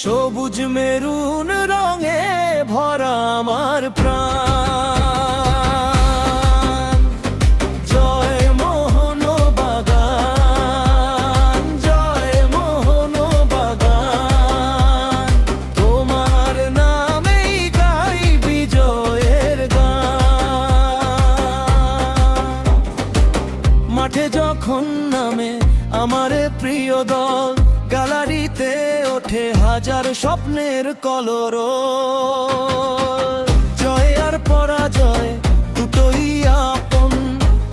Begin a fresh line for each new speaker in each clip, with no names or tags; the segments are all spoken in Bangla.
সবুজ মেরুন রঙে ভরা আমার প্রাণ। জয় মোহনবাগান, জয় মোহনবাগান, তোমার নামেই গাই বিজয়ের গান। মাঠে যখন নামে আমার প্রিয় দল, গ্যালারিতে ওঠে হাজার স্বপ্নের কলরব। জয় আর পরাজয় দুটোই আপন,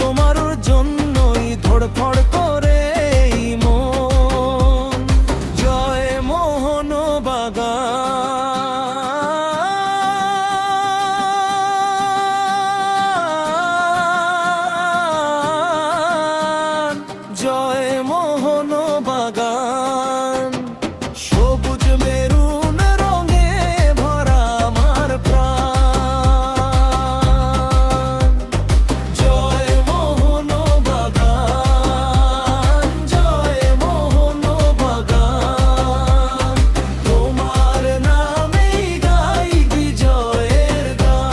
তোমার জন্যই ধড়ফড় করে এই মন। জয় মোহনবাগান, জয় মোহনবাগান। সবুজ মেরুন রঙে ভরা আমার প্রাণ। জয় মোহনবাগান, জয় মোহনবাগান, তোমার নামেই গাই বিজয়ের গান।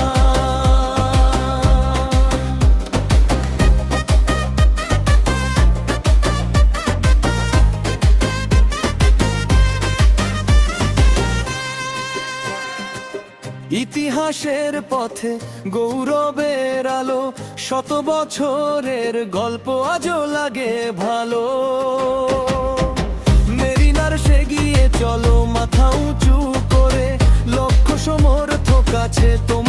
ইতিহাসের পথে গৌরবের আলো, শত বছরের গল্প আজও লাগে ভালো। মেরিনার সেগিয়ে চলো মাথা উঁচু করে, লক্ষ্য সমর্থক আছে তোমার